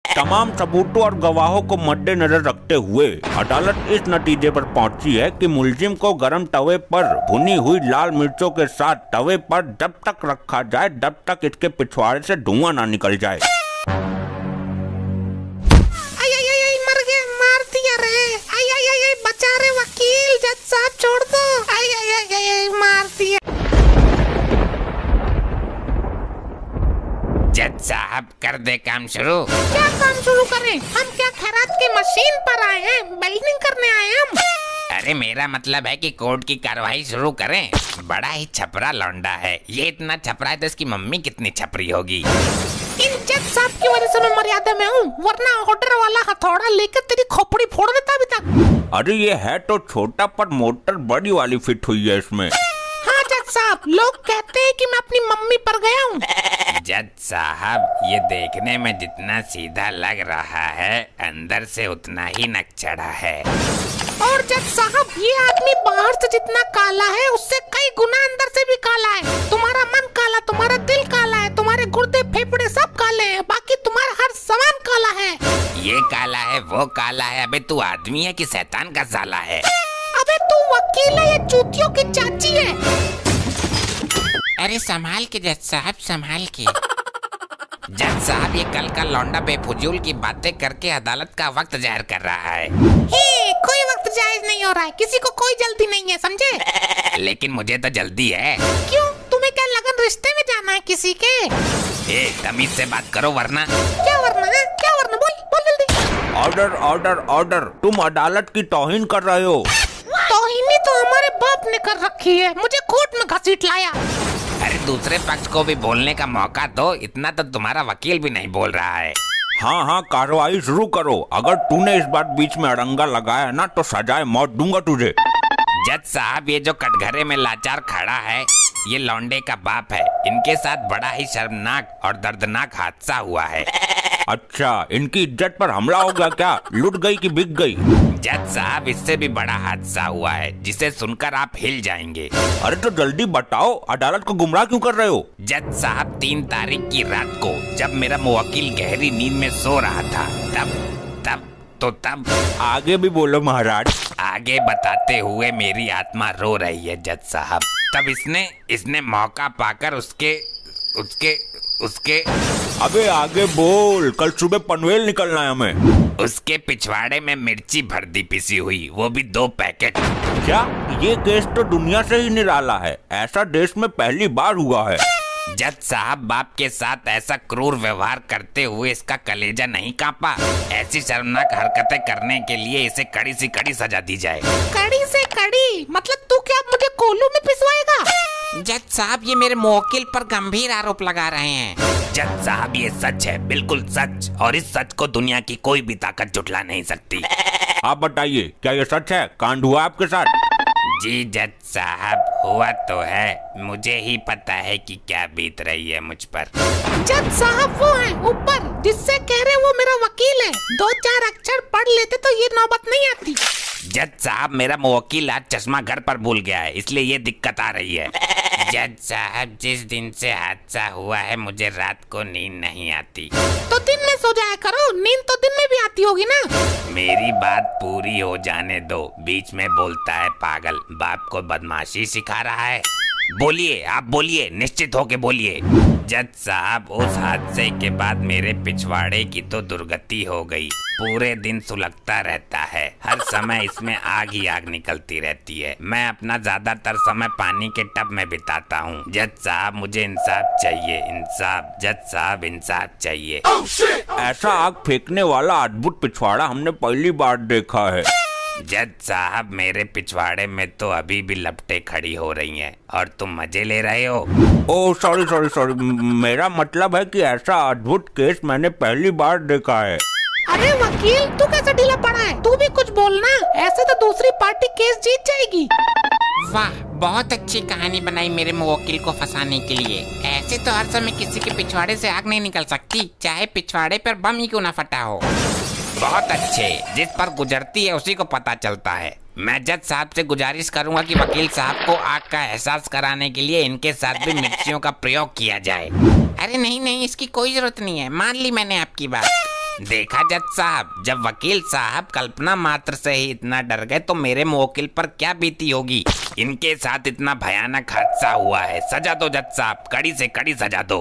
तमाम सबूतों और गवाहों को मद्देनजर रखते हुए अदालत इस नतीजे पर पहुंची है कि मुलजिम को गरम तवे पर भुनी हुई लाल मिर्चों के साथ तवे पर जब तक रखा जाए जब तक इसके पिछवाड़े से धुआं ना निकल जाए। बचा रे वकील, जज साहब छोड़ दो। आई मार दिया। जज साहब कर दे काम शुरू। क्या काम शुरू करें? हम क्या खैरात की मशीन पर आए हैं? वेल्डिंग करने आए हम। अरे मेरा मतलब है कि कोर्ट की कार्रवाई शुरू करें। बड़ा ही छपरा लौंडा है ये, इतना छपरा है तो इसकी मम्मी कितनी छपरी होगी। इन जज साहब की वजह से मैं मर्यादा में हूँ, वरना ऑर्डर वाला हथौड़ा लेकर तेरी खोपड़ी फोड़ देता अभी तक। अरे ये है तो छोटा पर मोटर बड़ी वाली फिट हुई है इसमें। हाँ जज साहब, लोग कहते हैं कि मैं अपनी मम्मी पर गया हूँ। जज साहब ये देखने में जितना सीधा लग रहा है अंदर से उतना ही नकचढ़ा है। और जज साहब ये आदमी बाहर से जितना काला है उससे कई गुना अंदर से भी काला है। तुम्हारा मन काला, तुम्हारा दिल काला है, तुम्हारे गुर्दे फेफड़े सब काले हैं, बाकी तुम्हारा हर सामान काला है। ये काला है वो काला है। अबे तू आदमी है कि शैतान का साला है? अबे तू वकील है या चूतियों की चाची है? अरे संभाल के जज साहब, संभाल के। जज साहब ये कल का लौंडा बेफुजूल की बातें करके अदालत का वक्त जाहिर कर रहा है। कोई वक्त जायज नहीं हो रहा है, किसी को कोई जल्दी नहीं है, समझे? लेकिन मुझे तो जल्दी है। क्यों, तुम्हें क्या लगन रिश्ते में जाना है किसी के? तमीज से बात करो वरना। क्या वरना है? क्या वरना? बोल जल्दी। ऑर्डर ऑर्डर ऑर्डर, तुम अदालत की तौहीन कर रहे हो। तौहीन तो हमारे बाप ने कर रखी है, मुझे कोर्ट में घसीट लाया। अरे दूसरे पक्ष को भी बोलने का मौका दो, इतना तो तुम्हारा वकील भी नहीं बोल रहा है। हाँ हाँ कार्रवाई शुरू करो। अगर तूने इस बार बीच में अड़ंगा लगाया ना तो सजाए मौत दूंगा तुझे। जज साहब ये जो कटघरे में लाचार खड़ा है ये लौंडे का बाप है। इनके साथ बड़ा ही शर्मनाक और दर्दनाक हादसा हुआ है। अच्छा, इनकी इज्जत पर हमला हो गया क्या? लुट गई कि बिक गई? जज साहब इससे भी बड़ा हादसा हुआ है जिसे सुनकर आप हिल जाएंगे। अरे तो जल्दी बताओ, अदालत को गुमराह क्यों कर रहे हो? जज साहब 3 तारीख की रात को जब मेरा मुवक्किल गहरी नींद में सो रहा था तब आगे भी बोलो महाराज। आगे बताते हुए मेरी आत्मा रो रही है जज साहब। तब इसने मौका पाकर उसके अबे आगे बोल, कल सुबह पनवेल निकलना है हमें। उसके पिछवाड़े में मिर्ची भर दी पिसी हुई, वो भी 2 पैकेट। क्या? ये केस तो दुनिया से ही निराला है, ऐसा देश में पहली बार हुआ है। जज साहब बाप के साथ ऐसा क्रूर व्यवहार करते हुए इसका कलेजा नहीं कांपा। ऐसी शर्मनाक हरकतें करने के लिए इसे कड़ी से कड़ी सजा दी जाए। कड़ी से कड़ी मतलब तू क्या मुझे कोल्हू में पिसवाएगा? जज साहब ये मेरे मुवक्किल पर गंभीर आरोप लगा रहे हैं। जज साहब ये सच है, बिल्कुल सच, और इस सच को दुनिया की कोई भी ताकत झुठला नहीं सकती। आप बताइए, क्या ये सच है? कांड हुआ आपके साथ? जी जज साहब हुआ तो है, मुझे ही पता है कि क्या बीत रही है मुझ पर। जज साहब वो है ऊपर जिससे कह रहे वो मेरा वकील है, 2-4 अक्षर पढ़ लेते तो ये नौबत नहीं आती। जज साहब मेरा मुवक्किल आज चश्मा घर पर भूल गया है, इसलिए ये दिक्कत आ रही है। जज साहब जिस दिन से हादसा हुआ है मुझे रात को नींद नहीं आती। तो दिन में सो जाया करो, नींद तो दिन में भी आती होगी ना। मेरी बात पूरी हो जाने दो, बीच में बोलता है पागल। बाप को बदमाशी सिखा रहा है। बोलिए, आप बोलिए, निश्चित होके बोलिए। जज साहब उस हादसे के बाद मेरे पिछवाड़े की तो दुर्गति हो गई। पूरे दिन सुलगता रहता है, हर समय इसमें आग ही आग निकलती रहती है। मैं अपना ज्यादातर समय पानी के टब में बिताता हूँ। जज साहब मुझे इंसाफ चाहिए, इंसाफ। जज साहब इंसाफ चाहिए। ऐसा आग फेंकने वाला अद्भुत पिछवाड़ा हमने पहली बार देखा है। जज साहब मेरे पिछवाड़े में तो अभी भी लपटें खड़ी हो रही हैं और तुम मजे ले रहे हो। ओह सॉरी, मेरा मतलब है कि ऐसा अद्भुत केस मैंने पहली बार देखा है। अरे वकील तू कैसे ढीला पड़ा है? तू भी कुछ बोलना, ऐसे तो दूसरी पार्टी केस जीत जाएगी। वाह, बहुत अच्छी कहानी बनाई मेरे मुवक्किल को फंसाने के लिए। ऐसे तो हर समय किसी के पिछवाड़े से आग नहीं निकल सकती, चाहे पिछवाड़े पर बम ही क्यों ना फटा हो। बहुत अच्छे, जिस पर गुजरती है उसी को पता चलता है। मैं जज साहब से गुजारिश करूंगा कि वकील साहब को आग का एहसास कराने के लिए इनके साथ भी मिर्चियों का प्रयोग किया जाए। अरे नहीं, इसकी कोई जरूरत नहीं है, मान ली मैंने आपकी बात। देखा जज साहब, जब वकील साहब कल्पना मात्र से ही इतना डर गए तो मेरे मुवक्किल पर क्या बीती होगी। इनके साथ इतना भयानक हादसा हुआ है। सजा दो जज साहब, कड़ी से कड़ी सजा दो।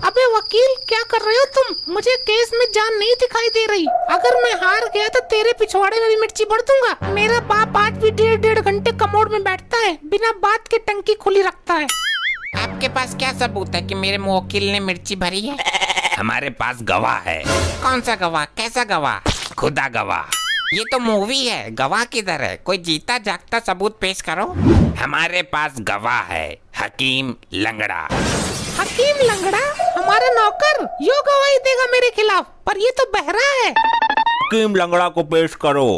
अबे वकील क्या कर रहे हो तुम? मुझे केस में जान नहीं दिखाई दे रही। अगर मैं हार गया तो तेरे पिछवाड़े में भी मिर्ची भर दूंगा। मेरा बाप आज भी 1.5 घंटे कमोड में बैठता है, बिना बात के टंकी खुली रखता है। आपके पास क्या सबूत है कि मेरे मुवक्किल ने मिर्ची भरी है? हमारे पास गवाह है। कौन सा गवाह? कैसा गवाह? खुदा गवाह। ये तो मूवी है, गवाह किधर है? कोई जीता जागता सबूत पेश करो। हमारे पास गवाह है, हकीम लंगड़ा। हकीम लंगड़ा हमारा नौकर यो गवाही देगा मेरे खिलाफ, पर ये तो बहरा है। हकीम लंगड़ा को पेश करो।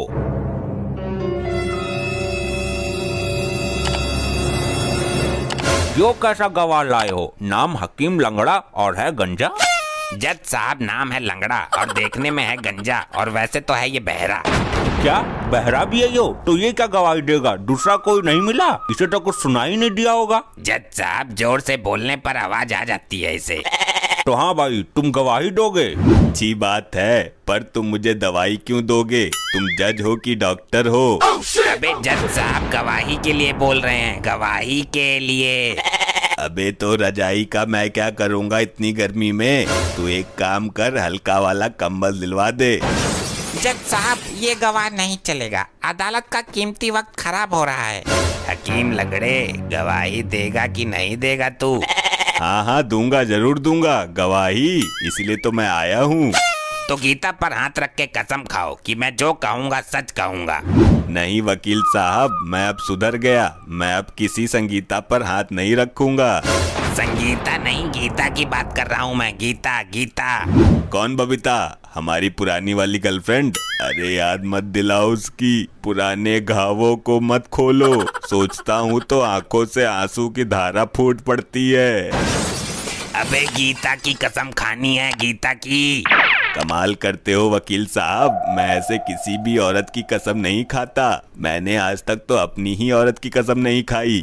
यो कैसा गवाह लाए हो? नाम हकीम लंगड़ा और है गंजा। जज साहब नाम है लंगड़ा और देखने में है गंजा, और वैसे तो है ये बहरा। क्या बहरा भी है यो? तो ये क्या गवाही देगा? दूसरा कोई नहीं मिला? इसे तो कुछ सुनाई नहीं दिया होगा। जज साहब जोर से बोलने पर आवाज आ जाती है इसे। तो हाँ भाई, तुम गवाही दोगे? अच्छी बात है, पर तुम मुझे दवाई क्यों दोगे? तुम जज हो कि डॉक्टर हो? अबे जज साहब गवाही के लिए बोल रहे हैं, गवाही के लिए। अबे तो रजाई का मैं क्या करूँगा इतनी गर्मी में? तू एक काम कर, हल्का वाला कंबल दिलवा दे। जज साहब ये गवाह नहीं चलेगा, अदालत का कीमती वक्त खराब हो रहा है। हकीम लंगड़े गवाही देगा कि नहीं देगा तू? हाँ हाँ दूंगा, जरूर दूंगा गवाही, इसलिए तो मैं आया हूँ। तो गीता पर हाथ रख के कसम खाओ कि मैं जो कहूँगा सच कहूँगा। नहीं वकील साहब, मैं अब सुधर गया। मैं अब किसी संगीता पर हाथ नहीं रखूंगा। संगीता नहीं, गीता की बात कर रहा हूँ मैं। गीता गीता। कौन बबीता? हमारी पुरानी वाली गर्लफ्रेंड? अरे याद मत दिलाओ उसकी। पुराने घावों को मत खोलो। सोचता हूँ तो आंखों से आंसू की धारा फूट पड़ती है। अबे गीता की कसम खानी है, गीता की। कमाल करते हो वकील साहब, मैं ऐसे किसी भी औरत की कसम नहीं खाता। मैंने आज तक तो अपनी ही औरत की कसम नहीं खाई।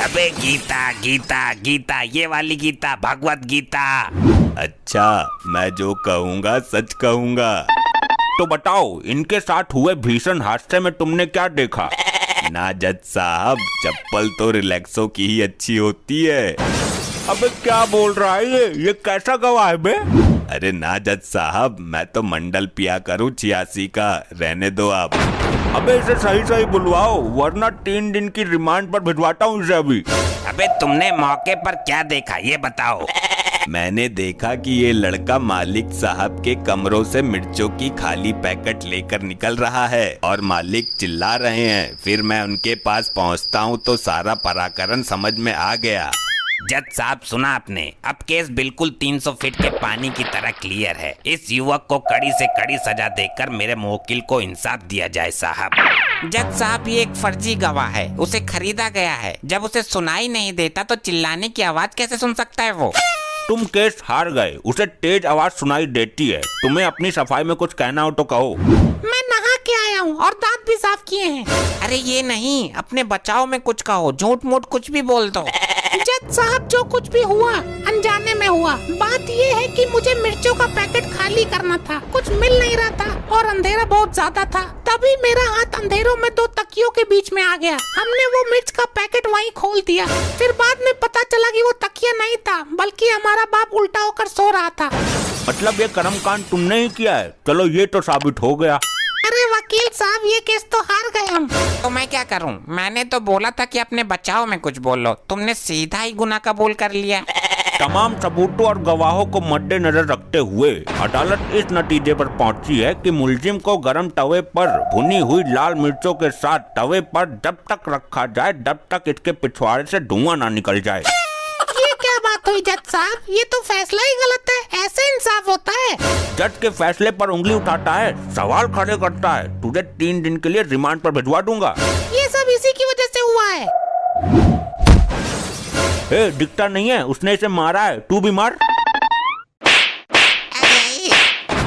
अबे गीता गीता गीता, ये वाली गीता, भगवत गीता। अच्छा, मैं जो कहूँगा सच कहूँगा। तो बताओ, इनके साथ हुए भीषण हादसे में तुमने क्या देखा? ना जज साहब, चप्पल तो रिलैक्सो की ही अच्छी होती है। अबे क्या बोल रहा है ये कैसा गवाह है बे? अरे ना जज साहब, मैं तो मंडल पिया करूँ 86 का। रहने दो आप। अबे इसे सही सही बुलवाओ, वरना 3 दिन की रिमांड पर भिजवाता हूँ इसे अभी। अबे तुमने मौके पर क्या देखा ये बताओ? मैंने देखा कि ये लड़का मालिक साहब के कमरों से मिर्चों की खाली पैकेट लेकर निकल रहा है और मालिक चिल्ला रहे हैं। फिर मैं उनके पास पहुंचता हूं तो सारा पराक्रम समझ में आ गया। जज साहब सुना आपने, अब केस बिल्कुल 300 फीट के पानी की तरह क्लियर है। इस युवक को कड़ी से कड़ी सजा देकर मेरे मुवक्किल को इंसाफ दिया जाए साहब। जज साहब ये एक फर्जी गवाह है, उसे खरीदा गया है। जब उसे सुनाई नहीं देता तो चिल्लाने की आवाज कैसे सुन सकता है वो? तुम केस हार गए, उसे तेज आवाज सुनाई देती है। तुम्हें अपनी सफाई में कुछ कहना हो तो कहो। मैं नहा के आया हूँ और दांत भी साफ किए हैं। अरे ये नहीं, अपने बचाव में कुछ कहो, झूठ मूठ कुछ भी बोल दो। जज साहब जो कुछ भी हुआ अनजाने में हुआ। बात ये है कि मुझे मिर्चों का पैकेट खाली करना था, कुछ मिल नहीं रहा था और अंधेरा बहुत ज्यादा था। तभी मेरा हाथ अंधेरों में 2 तकियों के बीच में आ गया। हमने वो मिर्च का पैकेट वहीं खोल दिया। फिर बाद में पता चला कि वो तकिया नहीं था, बल्कि हमारा बाप उल्टा होकर सो रहा था। मतलब ये कर्मकांड तुमने ही किया है? चलो ये तो साबित हो गया। अरे वकील साहब ये केस तो हार गए हम। तो मैं क्या करूं? मैंने तो बोला था कि अपने बचाव में कुछ बोलो, तुमने सीधा ही गुनाह कबूल कर लिया। तमाम सबूतों और गवाहों को मद्देनजर रखते हुए अदालत इस नतीजे पर पहुंची है कि मुलजिम को गरम तवे पर भुनी हुई लाल मिर्चों के साथ तवे पर जब तक रखा जाए जब तक इसके पिछवाड़े से धुआं ना निकल जाए। ये क्या बात हुई जज साहब? ये तो फैसला ही गलत है। ऐसे इंसाफ होता है? जज के फैसले पर उंगली उठाता है, सवाल खड़े करता है। तुझे 3 दिन के लिए रिमांड पर भिजवा दूंगा। ये सब इसी की वजह से हुआ है। दिखता नहीं है, उसने इसे मारा है, तू भी मार।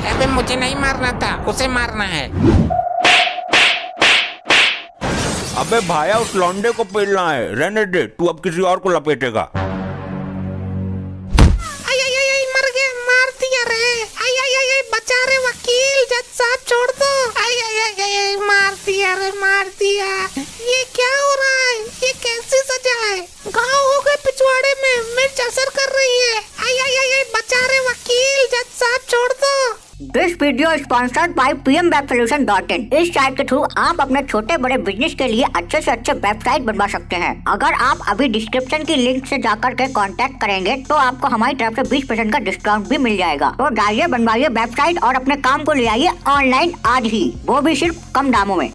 अबे मुझे नहीं मारना था, उसे मारना है। अबे भाया उस लौंडे को पेलना है, रहने दे, तू अब किसी और को लपेटेगा। आई मर गया, मार दिया रे। आई बच बचा रहे वकील, जज साहब छोड़ दो। आई आई आई आई, मार दिया रे, मार दिया। ये क्या हो रहा है? ये कैसी सजा है? घाव हो गए पिछवाड़े में, मिर्च असर कर रही है। आई आई आई आई, बचा रहे वकील, जज साहब छोड़ दो। This video sponsored by pmwebsolution.in। इस साइट के थ्रू आप अपने छोटे बड़े बिजनेस के लिए अच्छे से अच्छे वेबसाइट बनवा सकते हैं। अगर आप अभी डिस्क्रिप्शन की लिंक से जाकर के कांटेक्ट करेंगे तो आपको हमारी तरफ से 20% का डिस्काउंट भी मिल जाएगा। तो जाइए, बनवाइए वेबसाइट और अपने काम को ले आइए ऑनलाइन आज ही, वो भी सिर्फ कम दामों में।